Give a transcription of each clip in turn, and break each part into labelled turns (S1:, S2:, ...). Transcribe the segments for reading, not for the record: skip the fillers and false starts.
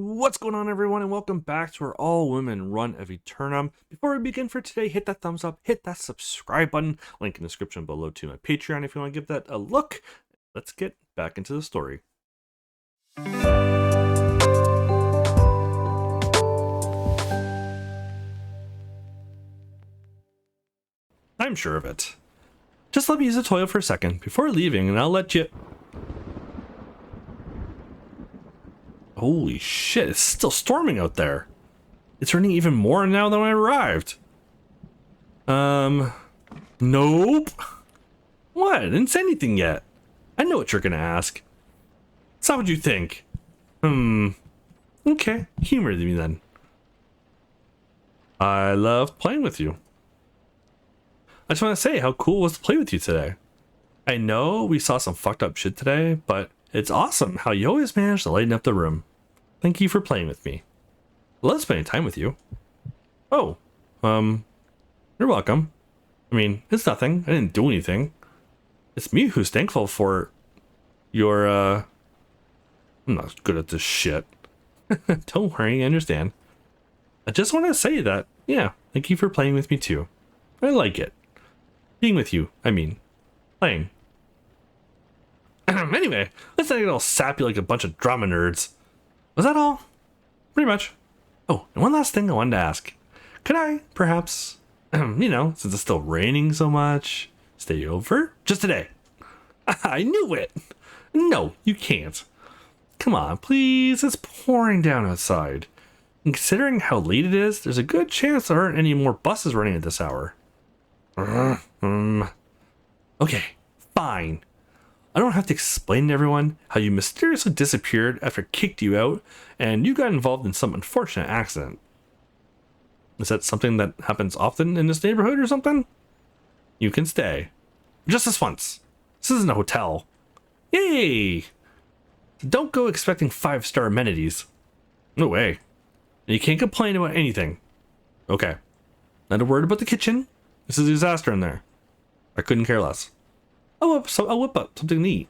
S1: What's going on, everyone, and welcome back to our all-women run of Eternum. Before we begin for today, hit that thumbs up, hit that subscribe button, link in the description below to my Patreon if you want to give that a look. Let's get back into the story. I'm sure of it. Just let me use the toilet for a second before leaving, and I'll let you... Holy shit, it's still storming out there. It's raining even more now than when I arrived. Nope. What? I didn't say anything yet. I know what you're gonna ask. It's not what you think. Okay, humor me then. I love playing with you. I just want to say how cool it was to play with you today. I know we saw some fucked up shit today, but it's awesome how you always manage to lighten up the room. Thank you for playing with me. I love spending time with you. Oh, you're welcome. I mean, it's nothing. I didn't do anything. It's me who's thankful for your, I'm not good at this shit. Don't worry, I understand. I just want to say that, yeah, thank you for playing with me too. I like it. Being with you, I mean, playing. Anyway, let's not get all sappy like a bunch of drama nerds. Was that all? Pretty much. Oh, and one last thing I wanted to ask. Could I, perhaps, since it's still raining so much, stay over just today? I knew it. No, you can't. Come on, please. It's pouring down outside. And considering how late it is, there's a good chance there aren't any more buses running at this hour. Okay, fine. I don't have to explain to everyone how you mysteriously disappeared after I kicked you out and you got involved in some unfortunate accident. Is that something that happens often in this neighborhood or something? You can stay. Just this once. This isn't a hotel. Yay! Don't go expecting 5-star amenities. No way. And you can't complain about anything. Okay. Not a word about the kitchen. This is a disaster in there. I couldn't care less. I'll whip up something to eat.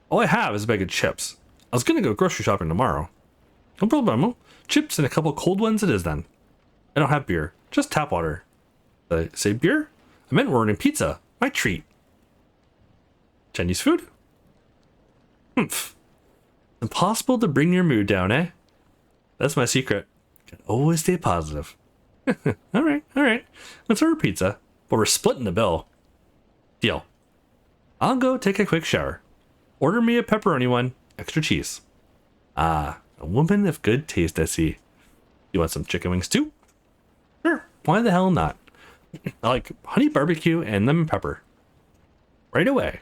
S1: All I have is a bag of chips. I was gonna go grocery shopping tomorrow. No problemo. Chips and a couple cold ones it is then. I don't have beer, just tap water. Did I say beer? I meant we're ordering pizza. My treat. Chinese food? Humph. Impossible to bring your mood down, eh? That's my secret. Can always stay positive. Alright. Let's order pizza, but we're splitting the bill. Deal. I'll go take a quick shower. Order me a pepperoni one, extra cheese. Ah, a woman of good taste, I see. You want some chicken wings too? Sure, why the hell not? I like honey barbecue and lemon pepper. Right away.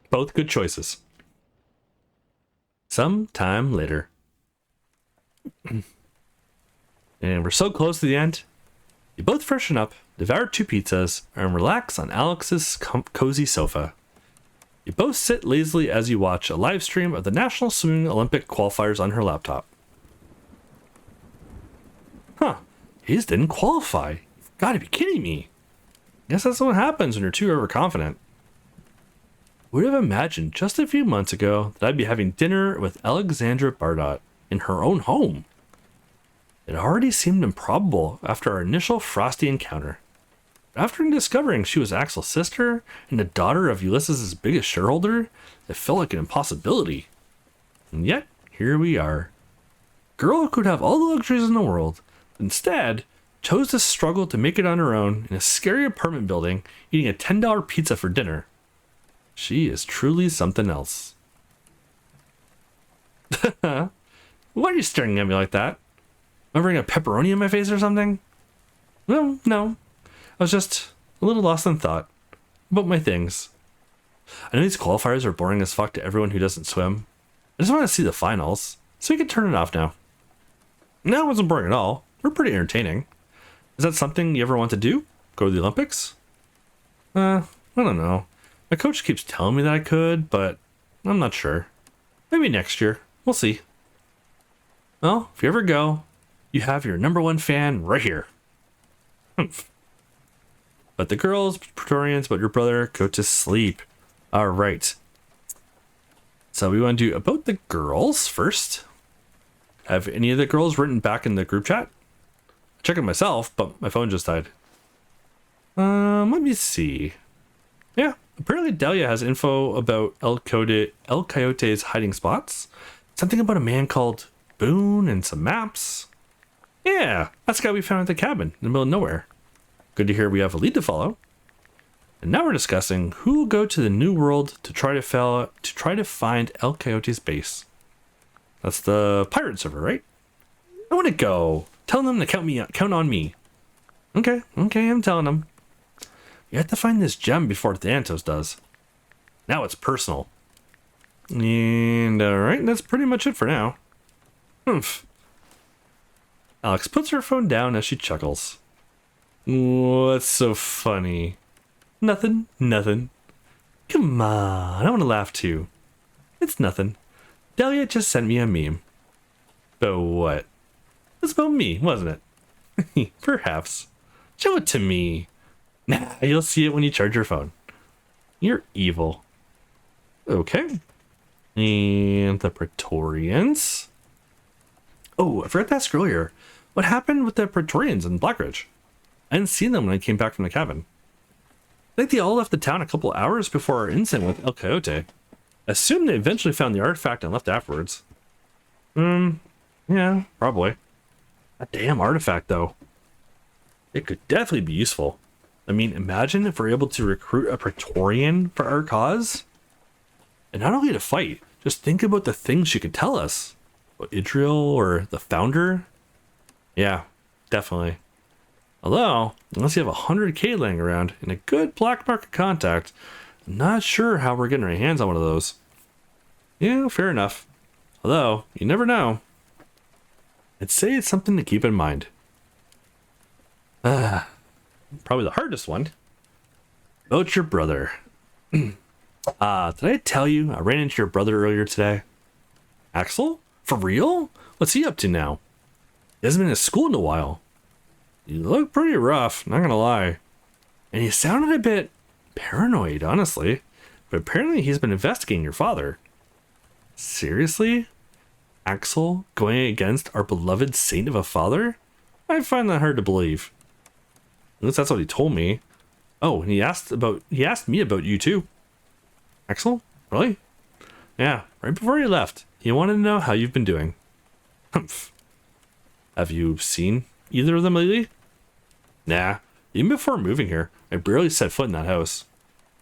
S1: Both good choices. Some time later. And we're so close to the end. You both freshen up, devour 2 pizzas, and relax on Alex's cozy sofa. You both sit lazily as you watch a live stream of the National Swimming Olympic qualifiers on her laptop. Huh, he just didn't qualify. You've got to be kidding me. Guess that's what happens when you're too overconfident. Would have imagined just a few months ago that I'd be having dinner with Alexandra Bardot in her own home. It already seemed improbable after our initial frosty encounter. After discovering she was Axel's sister and the daughter of Ulysses' biggest shareholder, it felt like an impossibility. And yet, here we are. Girl who could have all the luxuries in the world, instead, chose to struggle to make it on her own in a scary apartment building, eating a $10 pizza for dinner. She is truly something else. Why are you staring at me like that? Am I wearing a pepperoni in my face or something? No. I was just a little lost in thought about my things. I know these qualifiers are boring as fuck to everyone who doesn't swim. I just want to see the finals, so we can turn it off now. No, it wasn't boring at all. We're pretty entertaining. Is that something you ever want to do? Go to the Olympics? I don't know. My coach keeps telling me that I could, but I'm not sure. Maybe next year. We'll see. Well, if you ever go, you have your #1 fan right here. But the girls, Praetorians, but your brother, go to sleep. Alright. So we want to do about the girls first. Have any of the girls written back in the group chat? I checked it myself, but my phone just died. Let me see. Yeah, apparently Delia has info about El Coyote's hiding spots. Something about a man called Boone and some maps. Yeah, that's the guy we found at the cabin in the middle of nowhere. Good to hear we have a lead to follow. And now we're discussing who will go to the New World to try to find El Coyote's base. That's the pirate server, right? I want to go. Tell them to count on me. Okay, I'm telling them. You have to find this gem before Thanatos does. Now it's personal. And alright, that's pretty much it for now. Humph. Alex puts her phone down as she chuckles. What's so funny? Nothing. Come on, I want to laugh too. It's nothing. Delia just sent me a meme. But what? It's about me, wasn't it? Perhaps. Show it to me. Nah, you'll see it when you charge your phone. You're evil. Okay. And the Praetorians. Oh, I forgot to ask earlier. What happened with the Praetorians in Blackridge? I hadn't seen them when I came back from the cabin. I think they all left the town a couple hours before our incident with El Coyote. I assume they eventually found the artifact and left afterwards. Yeah, probably. That damn artifact, though. It could definitely be useful. I mean, imagine if we're able to recruit a Praetorian for our cause. And not only to fight, just think about the things she could tell us. About Idril or the founder. Yeah, definitely. Although, unless you have 100k laying around and a good black market contact, I'm not sure how we're getting our hands on one of those. Yeah, fair enough. Although, you never know. I'd say it's something to keep in mind. Probably the hardest one. About your brother. Did I tell you I ran into your brother earlier today? Axel? For real? What's he up to now? He hasn't been in school in a while. You look pretty rough, not gonna lie. And he sounded a bit paranoid, honestly. But apparently he's been investigating your father. Seriously? Axel going against our beloved saint of a father? I find that hard to believe. At least that's what he told me. Oh, and he asked me about you too. Axel? Really? Yeah, right before he left. He wanted to know how you've been doing. Humph. Have you seen either of them lately? Nah, even before moving here, I barely set foot in that house.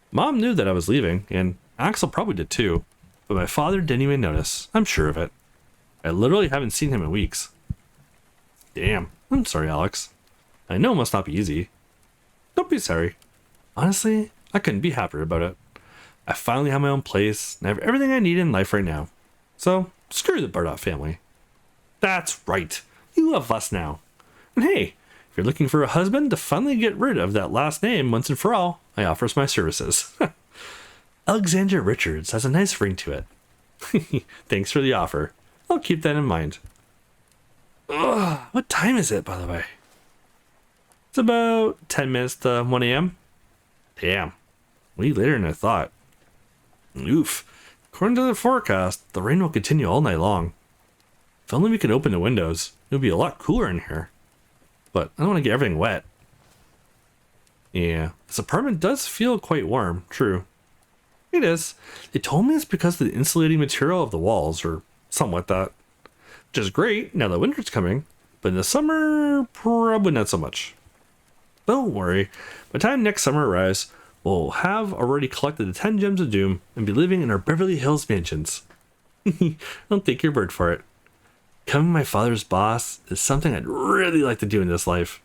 S1: Mom knew that I was leaving, and Axel probably did too, but my father didn't even notice. I'm sure of it. I literally haven't seen him in weeks. Damn, I'm sorry, Alex. I know it must not be easy. Don't be sorry. Honestly, I couldn't be happier about it. I finally have my own place, and I have everything I need in life right now. So, screw the Bardot family. That's right. You have us now. And hey, if you're looking for a husband to finally get rid of that last name once and for all, I offer my services. Alexandra Richards has a nice ring to it. Thanks for the offer. I'll keep that in mind. Ugh, what time is it, by the way? It's about 10 minutes to 1 a.m. Damn, way later than I thought. Oof. According to the forecast, the rain will continue all night long. If only we could open the windows, it would be a lot cooler in here. But I don't want to get everything wet. Yeah, this apartment does feel quite warm, true. It is. They told me it's because of the insulating material of the walls, or something like that. Which is great now that winter's coming, but in the summer, probably not so much. Don't worry, by the time next summer arrives, we'll have already collected the 10 gems of doom and be living in our Beverly Hills mansions. Don't take your word for it. Becoming my father's boss is something I'd really like to do in this life.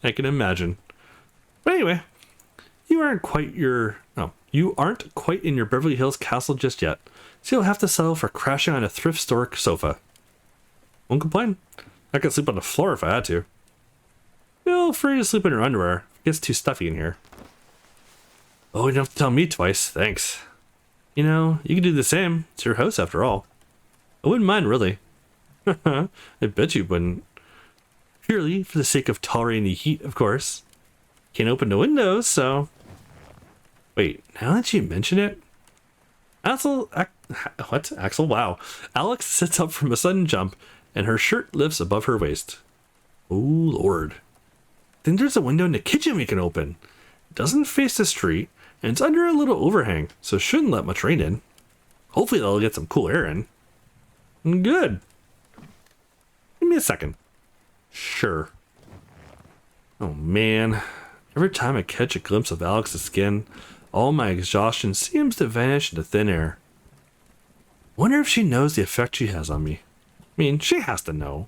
S1: I can imagine. But anyway, you aren't quite in your Beverly Hills castle just yet, so you'll have to settle for crashing on a thrift store sofa. Won't complain. I could sleep on the floor if I had to. Feel free to sleep in your underwear. It gets too stuffy in here. Oh, you don't have to tell me twice, thanks. You know, you can do the same. It's your house after all. I wouldn't mind, really. I bet you wouldn't. Purely for the sake of tolerating the heat, of course. Can't open the windows, so... Wait, now that you mention it... What? Axel? Wow. Alex sits up from a sudden jump, and her shirt lifts above her waist. Oh, Lord. Then there's a window in the kitchen we can open. It doesn't face the street, and it's under a little overhang, so it shouldn't let much rain in. Hopefully that'll get some cool air in. Good. Give me a second. Sure. Oh, man. Every time I catch a glimpse of Alex's skin, all my exhaustion seems to vanish into thin air. Wonder if she knows the effect she has on me. I mean, she has to know.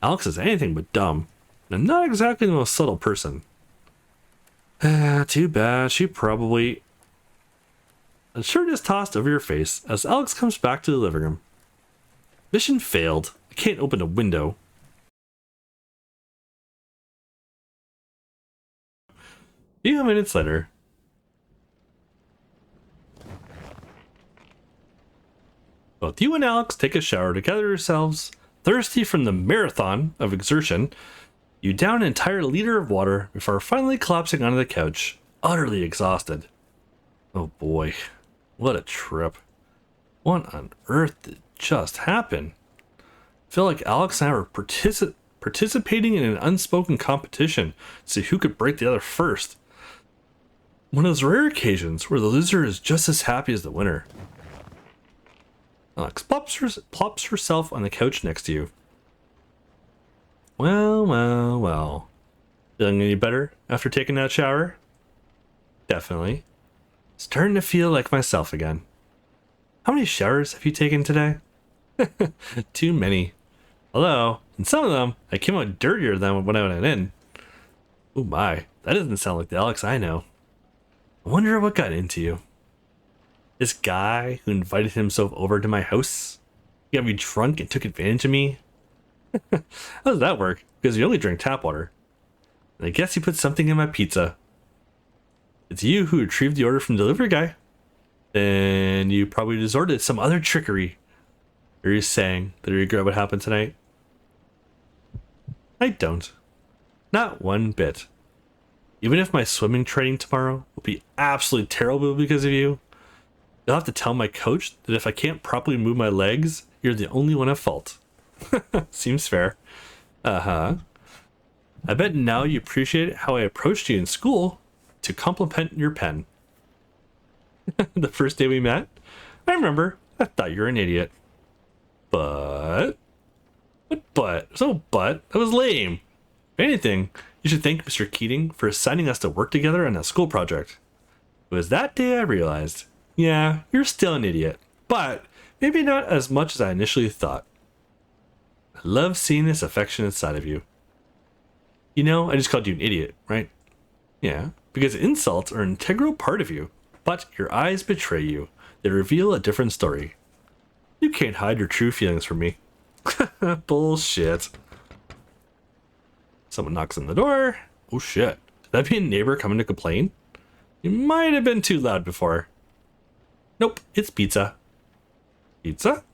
S1: Alex is anything but dumb, and I'm not exactly the most subtle person. Too bad. She probably... The shirt is tossed over your face as Alex comes back to the living room. Mission failed. I can't open a window. A few minutes later. Both you and Alex take a shower to gather yourselves. Thirsty from the marathon of exertion, you down an entire liter of water before finally collapsing onto the couch, utterly exhausted. Oh boy, what a trip. What on earth did just happen? I feel like Alex and I were participating in an unspoken competition to see who could break the other first. One of those rare occasions where the loser is just as happy as the winner. Alex plops herself on the couch next to you. Well. Feeling any better after taking that shower? Definitely. Starting to feel like myself again. How many showers have you taken today? Too many. Although, in some of them, I came out dirtier than when I went in. Oh my, that doesn't sound like the Alex I know. I wonder what got into you. This guy who invited himself over to my house? He got me drunk and took advantage of me? How does that work? Because you only drink tap water. And I guess he put something in my pizza. It's you who retrieved the order from the delivery guy. Then you probably resorted to some other trickery. Are you saying that you regret what happened tonight? I don't. Not one bit. Even if my swimming training tomorrow will be absolutely terrible because of you, you'll have to tell my coach that if I can't properly move my legs, you're the only one at fault. Seems fair. Uh-huh. I bet now you appreciate how I approached you in school to compliment your pen. The first day we met, I remember I thought you were an idiot. But? That was lame. If anything, you should thank Mr. Keating for assigning us to work together on that school project. It was that day I realized, yeah, you're still an idiot, but maybe not as much as I initially thought. I love seeing this affectionate side of you. You know, I just called you an idiot, right? Yeah, because insults are an integral part of you, but your eyes betray you. They reveal a different story. You can't hide your true feelings from me. Bullshit. Someone knocks on the door. Oh shit. Could that be a neighbor coming to complain? You might have been too loud before. Nope, it's pizza. Pizza?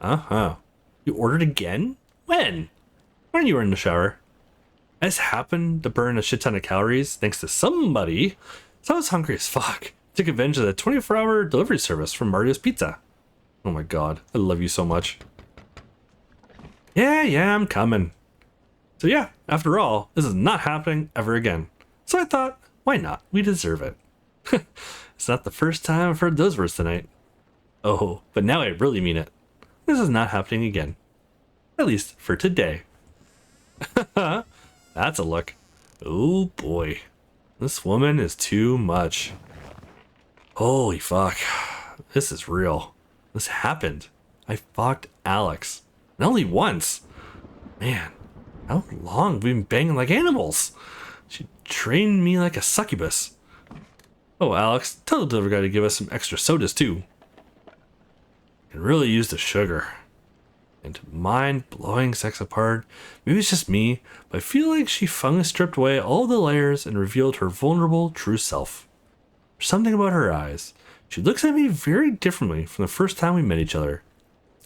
S1: Uh-huh. You ordered again? When? When you were in the shower. I just happened to burn a shit ton of calories thanks to somebody. So I was hungry as fuck. Took advantage of the 24-hour delivery service from Mario's Pizza. Oh my god, I love you so much. Yeah, I'm coming. So yeah, after all, this is not happening ever again. So I thought, why not? We deserve it. It's not the first time I've heard those words tonight. Oh, but now I really mean it. This is not happening again. At least for today. That's a look. Oh boy. This woman is too much. Holy fuck. This is real. This happened. I fucked Alex. And only once. Man, how long have we been banging like animals? She trained me like a succubus. Oh, Alex, tell the delivery guy to give us some extra sodas too. Can really use the sugar. And mind-blowing sex apart, maybe it's just me, but I feel like she finally stripped away all the layers and revealed her vulnerable, true self. There's something about her eyes. She looks at me very differently from the first time we met each other.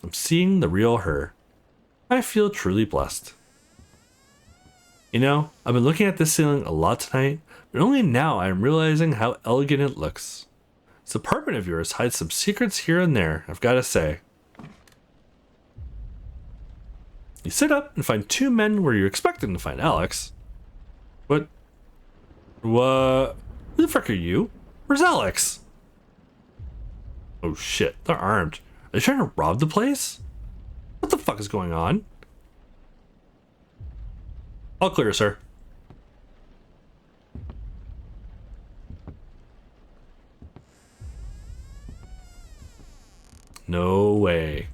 S1: I'm seeing the real her. I feel truly blessed. You know, I've been looking at this ceiling a lot tonight, but only now I'm realizing how elegant it looks. This apartment of yours hides some secrets here and there, I've got to say. You sit up and find two men where you're expecting to find Alex. What? Who the frick are you? Where's Alex? Oh shit, they're armed. Are they trying to rob the place? What the fuck is going on? All clear, sir. No way.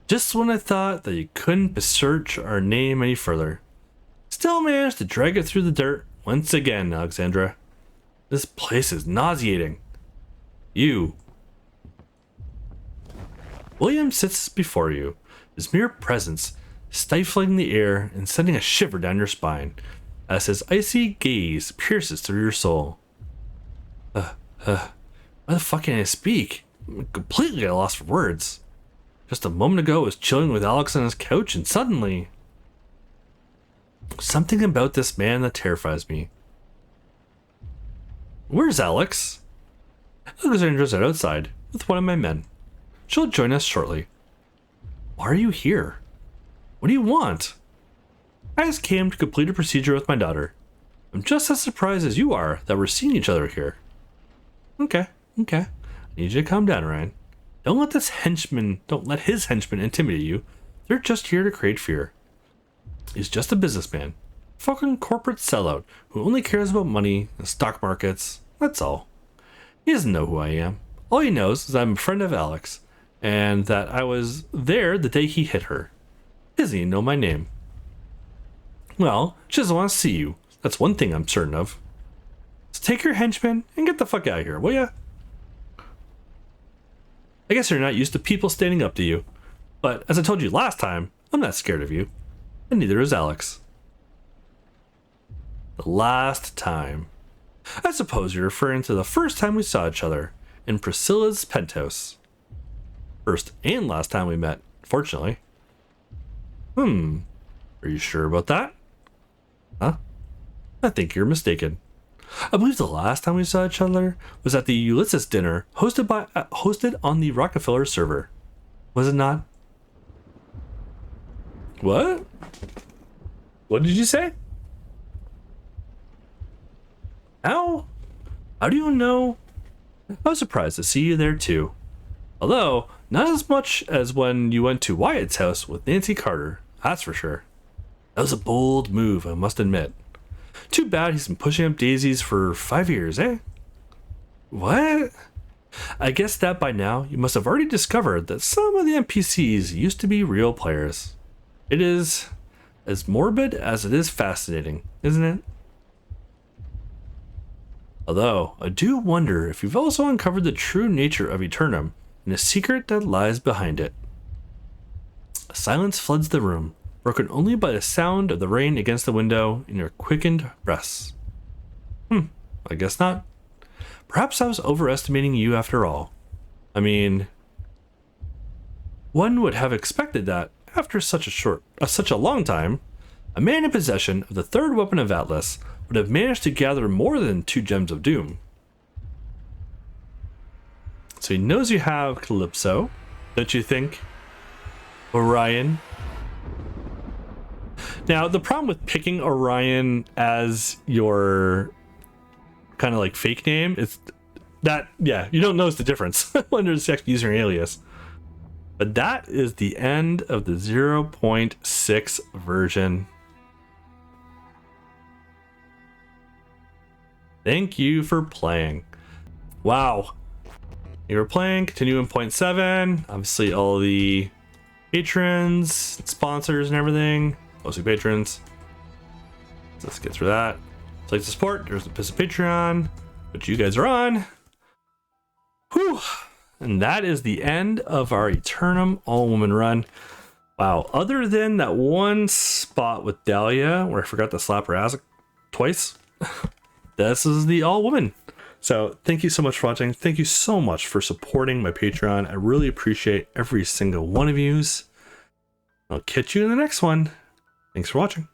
S1: Just when I thought that you couldn't search our name any further. Still managed to drag it through the dirt once again, Alexandra. This place is nauseating. You. William sits before you, his mere presence stifling the air and sending a shiver down your spine as his icy gaze pierces through your soul. Why the fuck can't I speak? I'm completely at a loss for words. Just a moment ago I was chilling with Alex on his couch and suddenly... something about this man that terrifies me. Where's Alex? Alexandra's outside with one of my men. She'll join us shortly. Why are you here? What do you want? I just came to complete a procedure with my daughter. I'm just as surprised as you are that we're seeing each other here. Okay. I need you to calm down, Ryan. Don't let his henchmen intimidate you. They're just here to create fear. He's just a businessman. Fucking corporate sellout who only cares about money and stock markets. That's all. He doesn't know who I am. All he knows is I'm a friend of Alex and that I was there the day he hit her. He doesn't even know my name. Well, she doesn't want to see you. That's one thing I'm certain of. So take your henchmen and get the fuck out of here, will ya? I guess you're not used to people standing up to you. But as I told you last time, I'm not scared of you. And neither is Alex. The last time. I suppose you're referring to the first time we saw each other in Priscilla's penthouse. First and last time we met, fortunately. Are you sure about that? Huh? I think you're mistaken. I believe the last time we saw each other was at the Ulysses dinner hosted on the Rockefeller server. Was it not? What? What did you say? How do you know? I was surprised to see you there too. Although, not as much as when you went to Wyatt's house with Nancy Carter, that's for sure. That was a bold move, I must admit. Too bad he's been pushing up daisies for 5 years, eh? What? I guess that by now you must have already discovered that some of the NPCs used to be real players. It is as morbid as it is fascinating, isn't it? Although, I do wonder if you've also uncovered the true nature of Eternum and the secret that lies behind it. A silence floods the room, broken only by the sound of the rain against the window and your quickened breaths. I guess not. Perhaps I was overestimating you after all. I mean, one would have expected that after such a long time, a man in possession of the third weapon of Atlas would have managed to gather more than 2 gems of doom. So he knows you have Calypso, don't you think? Orion. Now, the problem with picking Orion as your kind of like fake name is that, yeah, you don't notice the difference when there's actually using an alias. But that is the end of the 0.6 version. Thank you for playing. Wow. You were playing, continue in 0.7. Obviously all the patrons, sponsors and everything. Mostly patrons. Let's get through that. Like to support, there's the piss of Patreon, which you guys are on. Whew. And that is the end of our Eternum all-woman run. Wow, other than that one spot with Dahlia where I forgot to slap her ass twice, this is the all-woman. So thank you so much for watching. Thank you so much for supporting my Patreon. I really appreciate every single one of yous. I'll catch you in the next one. Thanks for watching.